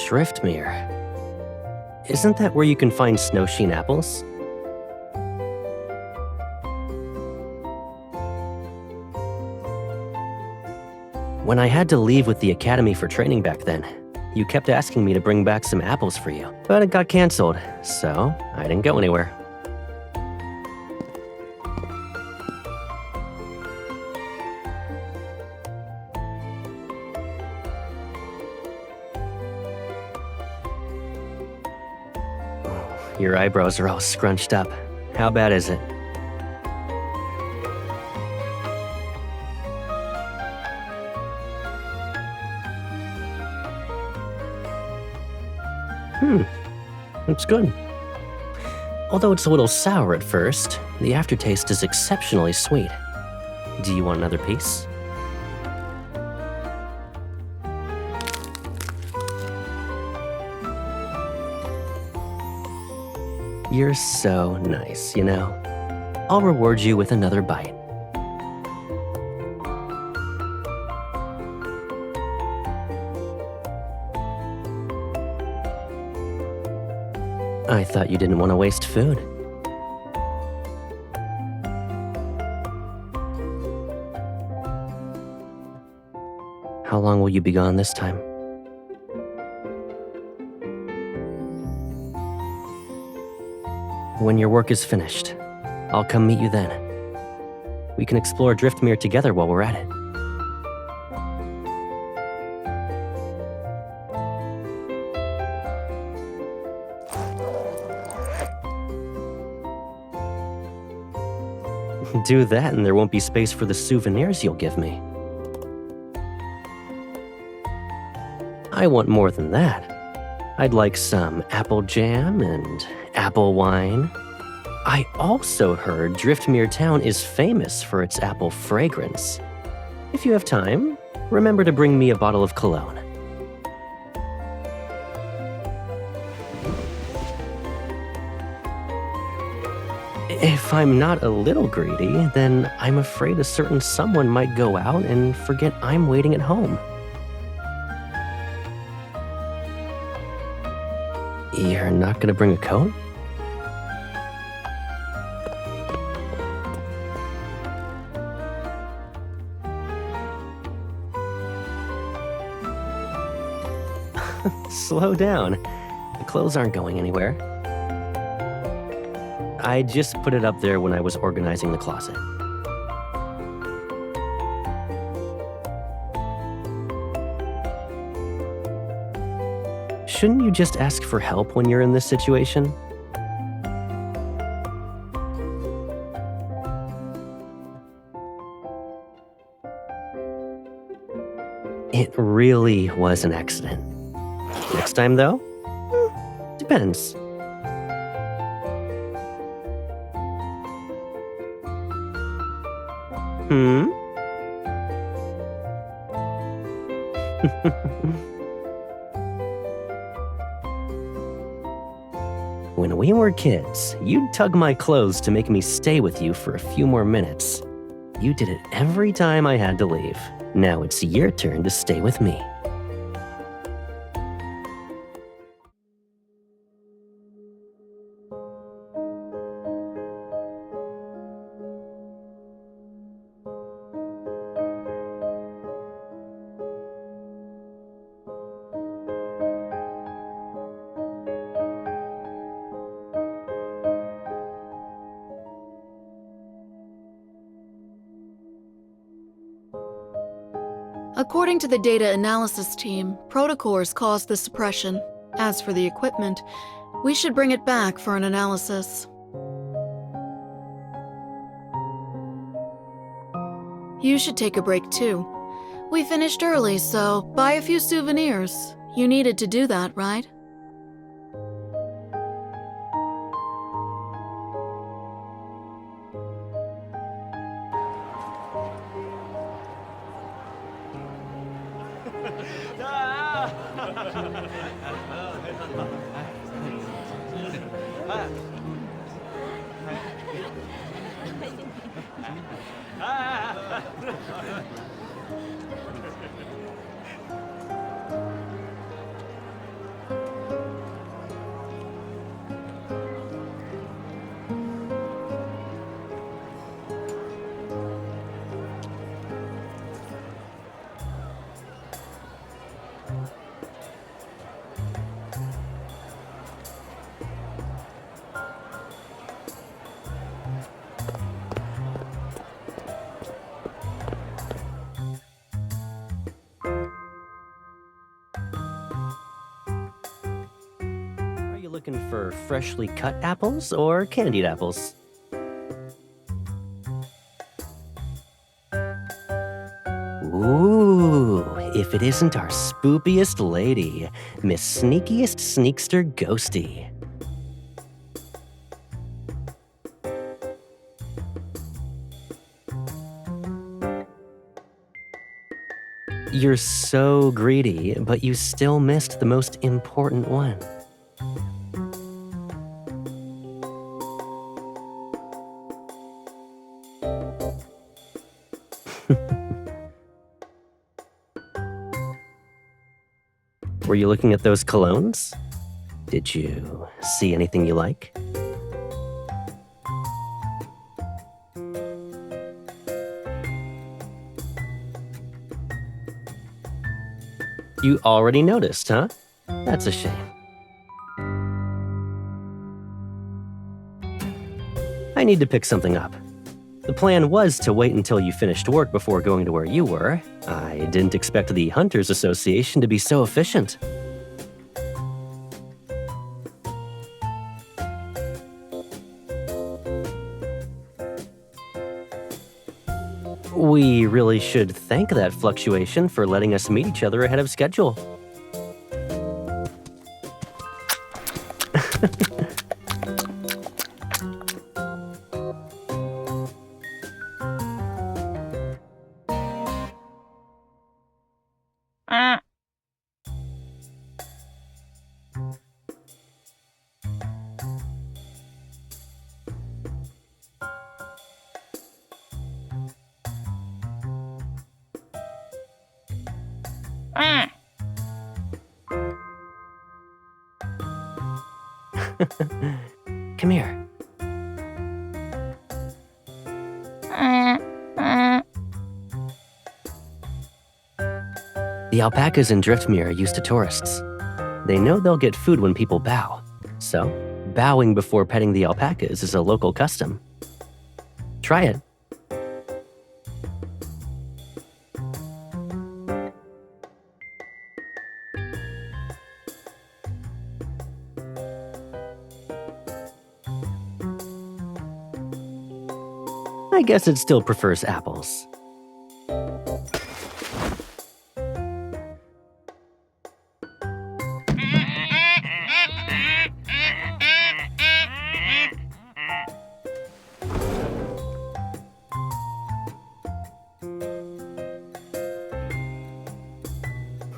Driftmere. Isn't that where you can find snowsheen apples? When I had to leave with the academy for training back then, you kept asking me to bring back some apples for you, but it got canceled, so I didn't go anywhere. Your eyebrows are all scrunched up. How bad is it? It's good. Although it's a little sour at first, the aftertaste is exceptionally sweet. Do you want another piece? You're so nice, you know. I'll reward you with another bite. I thought you didn't want to waste food. How long will you be gone this time? When your work is finished, I'll come meet you then. We can explore Driftmere together while we're at it. Do that and there won't be space for the souvenirs you'll give me. I want more than that. I'd like some apple jam and apple wine. I also heard Driftmere Town is famous for its apple fragrance. If you have time, remember to bring me a bottle of cologne. If I'm not a little greedy, then I'm afraid a certain someone might go out and forget I'm waiting at home. You're not gonna bring a coat? Slow down. The clothes aren't going anywhere. I just put it up there when I was organizing the closet. Shouldn't you just ask for help when you're in this situation? It really was an accident. Next time, though? Depends. When we were kids, you'd tug my clothes to make me stay with you for a few more minutes. You did it every time I had to leave. Now it's your turn to stay with me. According to the data analysis team, protocores caused the suppression. As for the equipment, we should bring it back for an analysis. You should take a break too. We finished early, so buy a few souvenirs. You needed to do that, right? looking for freshly cut apples or candied apples? Ooh, if it isn't our spoopiest lady, Miss Sneakiest Sneakster Ghosty. You're so greedy, but you still missed the most important one. Were you looking at those colognes? Did you see anything you like? You already noticed, huh? That's a shame. I need to pick something up. The plan was to wait until you finished work before going to where you were. I didn't expect the Hunters Association to be so efficient. We really should thank that fluctuation for letting us meet each other ahead of schedule. Come here. The alpacas in Driftmere are used to tourists. They know they'll get food when people bow. So, bowing before petting the alpacas is a local custom. Try it. I guess it still prefers apples.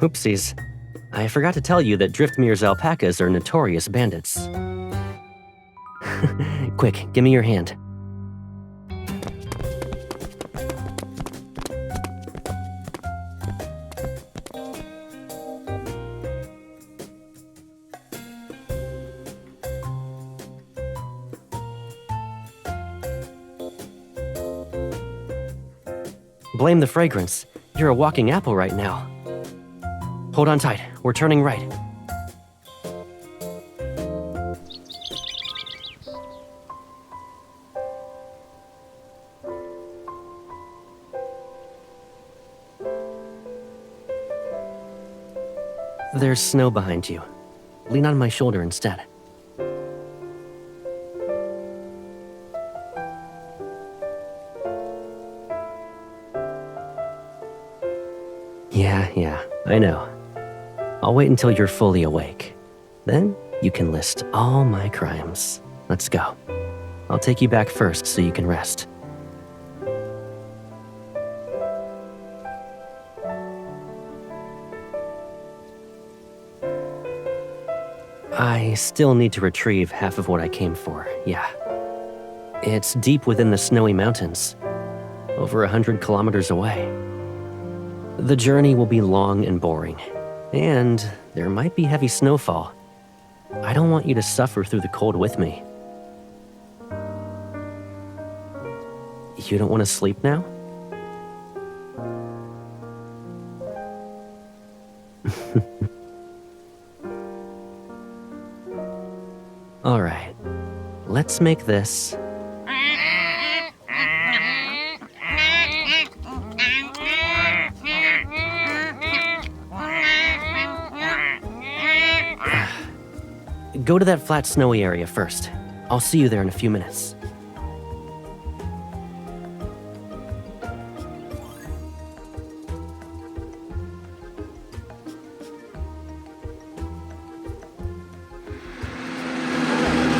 Oopsies. I forgot to tell you that Driftmere's alpacas are notorious bandits. Quick, give me your hand. Blame the fragrance. You're a walking apple right now. Hold on tight. We're turning right. There's snow behind you. Lean on my shoulder instead. Yeah, I know. I'll wait until you're fully awake. Then you can list all my crimes. Let's go. I'll take you back first so you can rest. I still need to retrieve half of what I came for, yeah. It's deep within the snowy mountains, over 100 kilometers away. The journey will be long and boring, and there might be heavy snowfall. I don't want you to suffer through the cold with me. You don't want to sleep now? All right, let's make this Go to that flat snowy area first. I'll see you there in a few minutes.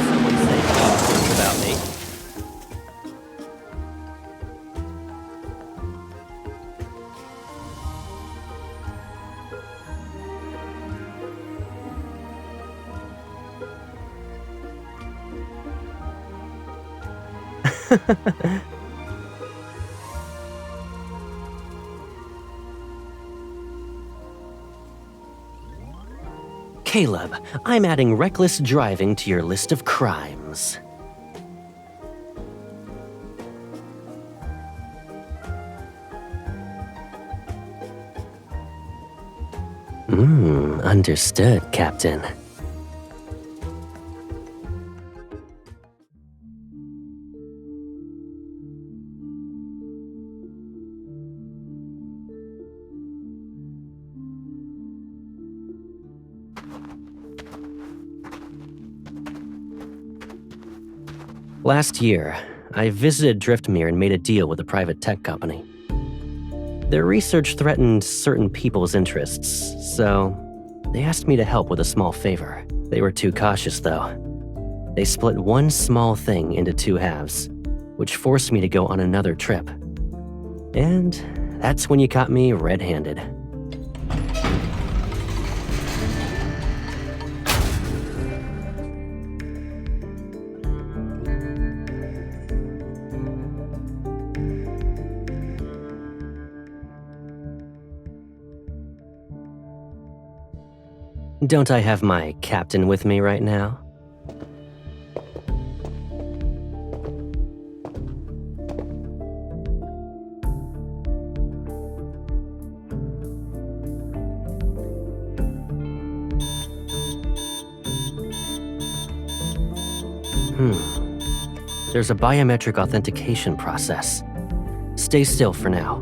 Someone say things about me. Caleb, I'm adding reckless driving to your list of crimes. Understood, Captain. Last year, I visited Driftmere and made a deal with a private tech company. Their research threatened certain people's interests, so they asked me to help with a small favor. They were too cautious, though. They split one small thing into two halves, which forced me to go on another trip. And that's when you caught me red-handed. Don't I have my captain with me right now? There's a biometric authentication process. Stay still for now.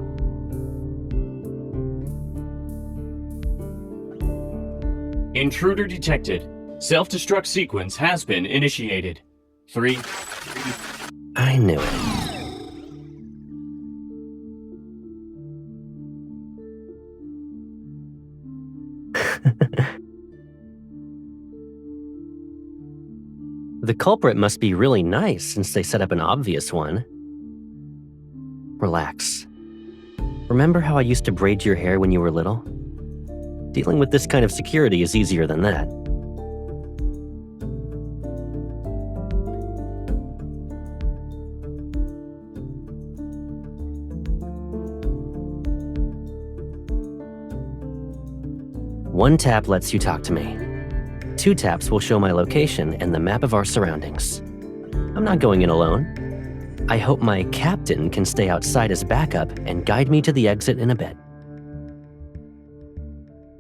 Intruder detected. Self-destruct sequence has been initiated. 3. I knew it. The culprit must be really nice since they set up an obvious one. Relax. Remember how I used to braid your hair when you were little? Dealing with this kind of security is easier than that. One tap lets you talk to me. 2 taps will show my location and the map of our surroundings. I'm not going in alone. I hope my captain can stay outside as backup and guide me to the exit in a bit.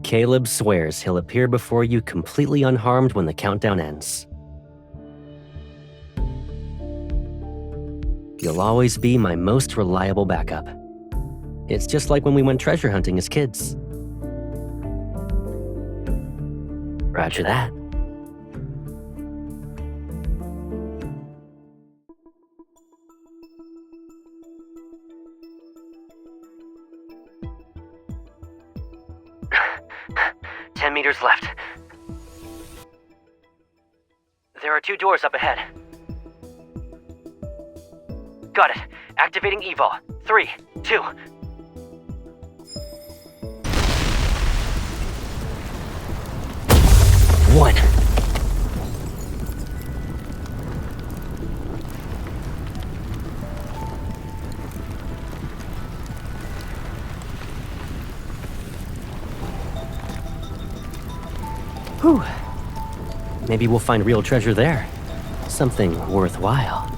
Caleb swears he'll appear before you completely unharmed when the countdown ends. You'll always be my most reliable backup. It's just like when we went treasure hunting as kids. Roger that. "10 meters left. There are 2 doors up ahead. Got it. Activating eval. 3, 2. One. Whew. Maybe we'll find real treasure there. Something worthwhile.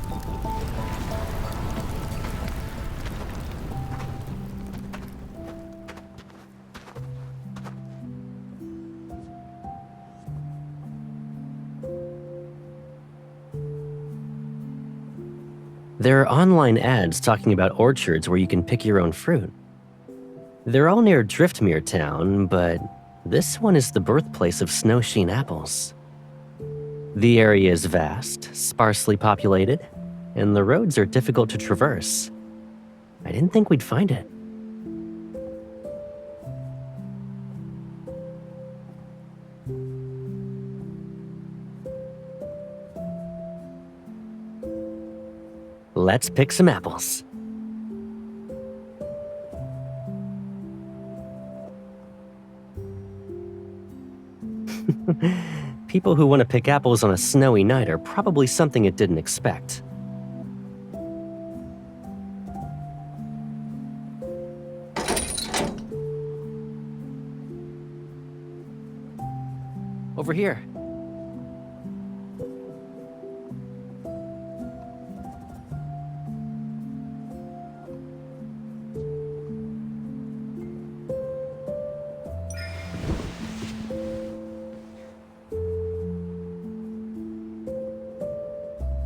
There are online ads talking about orchards where you can pick your own fruit. They're all near Driftmere Town, but this one is the birthplace of snow sheen apples. The area is vast, sparsely populated, and the roads are difficult to traverse. I didn't think we'd find it. Let's pick some apples. People who want to pick apples on a snowy night are probably something it didn't expect. Over here.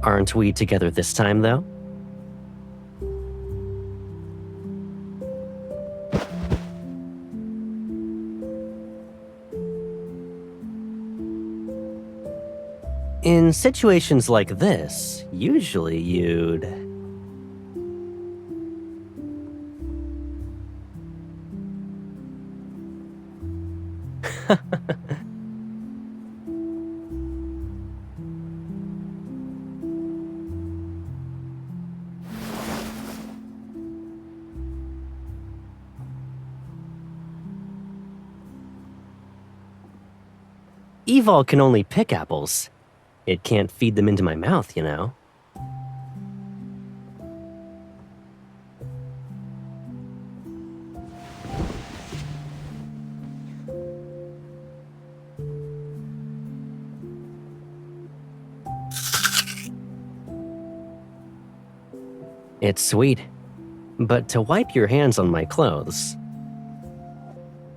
Aren't we together this time, though? In situations like this, usually you'd... Evol can only pick apples. It can't feed them into my mouth, you know? It's sweet, but to wipe your hands on my clothes...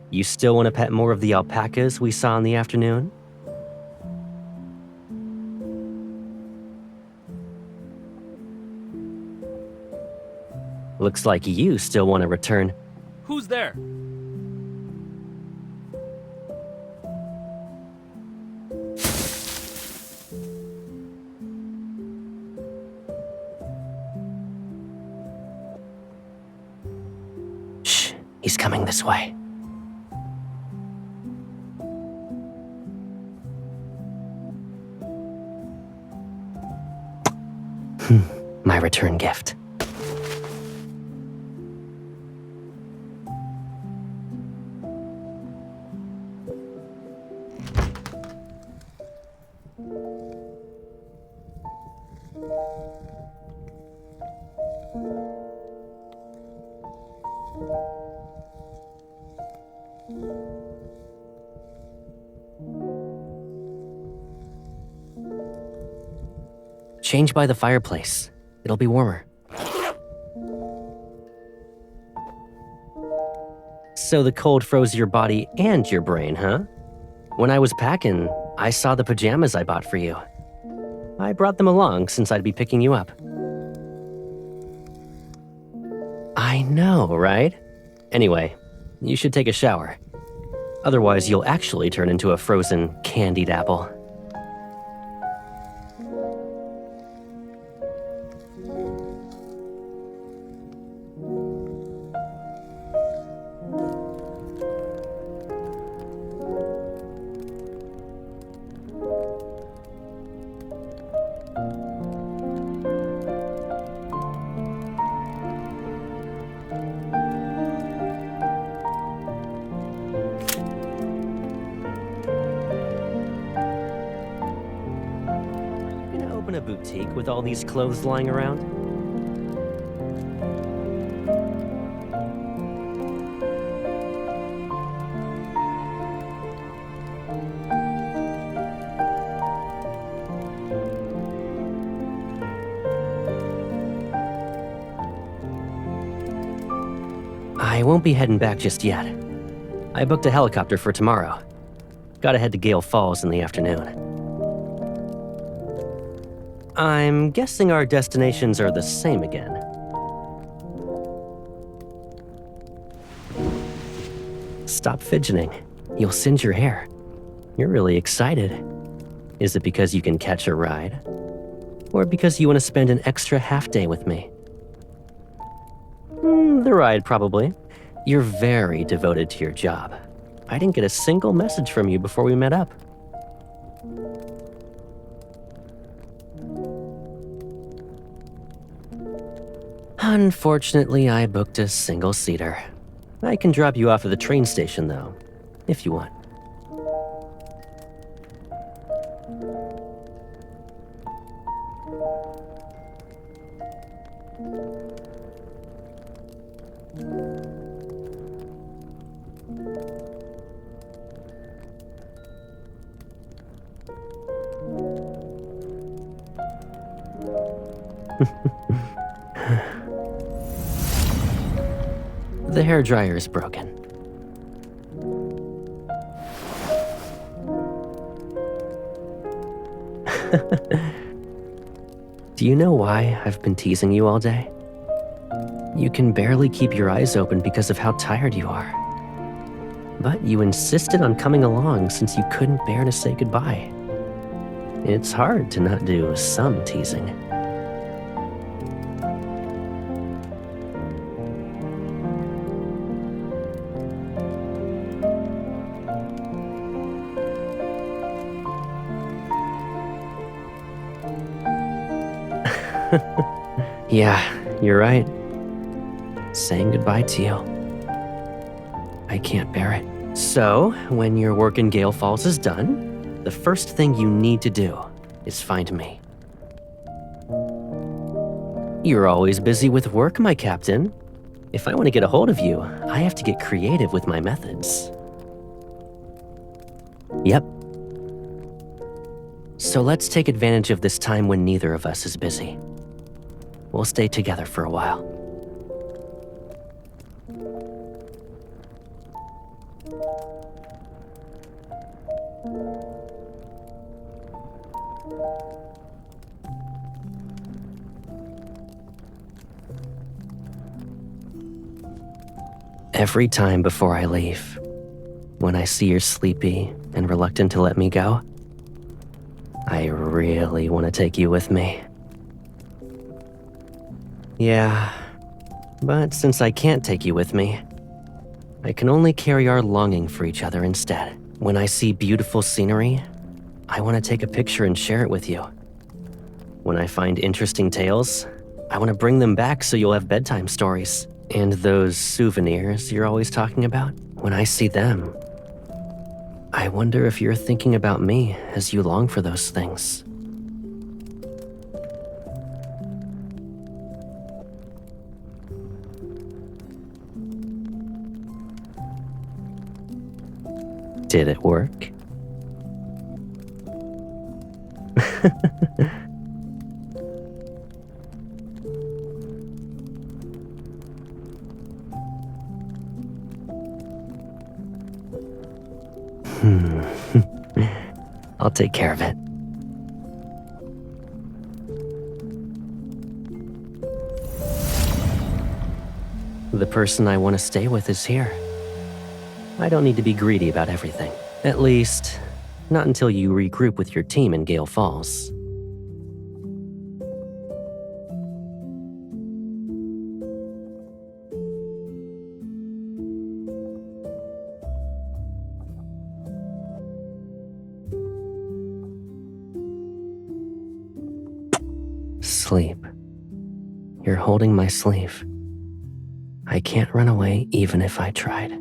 You still want to pet more of the alpacas we saw in the afternoon? Looks like you still want to return. Who's there? Shh, he's coming this way. My return gift. Change by the fireplace. It'll be warmer. So the cold froze your body and your brain, huh? When I was packing, I saw the pajamas I bought for you. I brought them along since I'd be picking you up. I know, right? Anyway, you should take a shower. Otherwise, you'll actually turn into a frozen, candied apple. A boutique with all these clothes lying around? I won't be heading back just yet. I booked a helicopter for tomorrow. Gotta head to Gale Falls in the afternoon. I'm guessing our destinations are the same again. Stop fidgeting. You'll singe your hair. You're really excited. Is it because you can catch a ride? Or because you want to spend an extra half day with me? The ride, probably. You're very devoted to your job. I didn't get a single message from you before we met up. Unfortunately, I booked a single-seater. I can drop you off at the train station, though, if you want. The hairdryer is broken. Do you know why I've been teasing you all day? You can barely keep your eyes open because of how tired you are. But you insisted on coming along since you couldn't bear to say goodbye. It's hard to not do some teasing. Yeah, you're right. Saying goodbye to you. I can't bear it. So, when your work in Gale Falls is done, the first thing you need to do is find me. You're always busy with work, my captain. If I want to get a hold of you, I have to get creative with my methods. Yep. So let's take advantage of this time when neither of us is busy. We'll stay together for a while. Every time before I leave, when I see you're sleepy and reluctant to let me go, I really want to take you with me. Yeah, but since I can't take you with me, I can only carry our longing for each other instead. When I see beautiful scenery, I want to take a picture and share it with you. When I find interesting tales, I want to bring them back so you'll have bedtime stories. And those souvenirs you're always talking about, when I see them, I wonder if you're thinking about me as you long for those things. Did it work? I'll take care of it. The person I want to stay with is here. I don't need to be greedy about everything. At least, not until you regroup with your team in Gale Falls. Sleep. You're holding my sleeve. I can't run away even if I tried.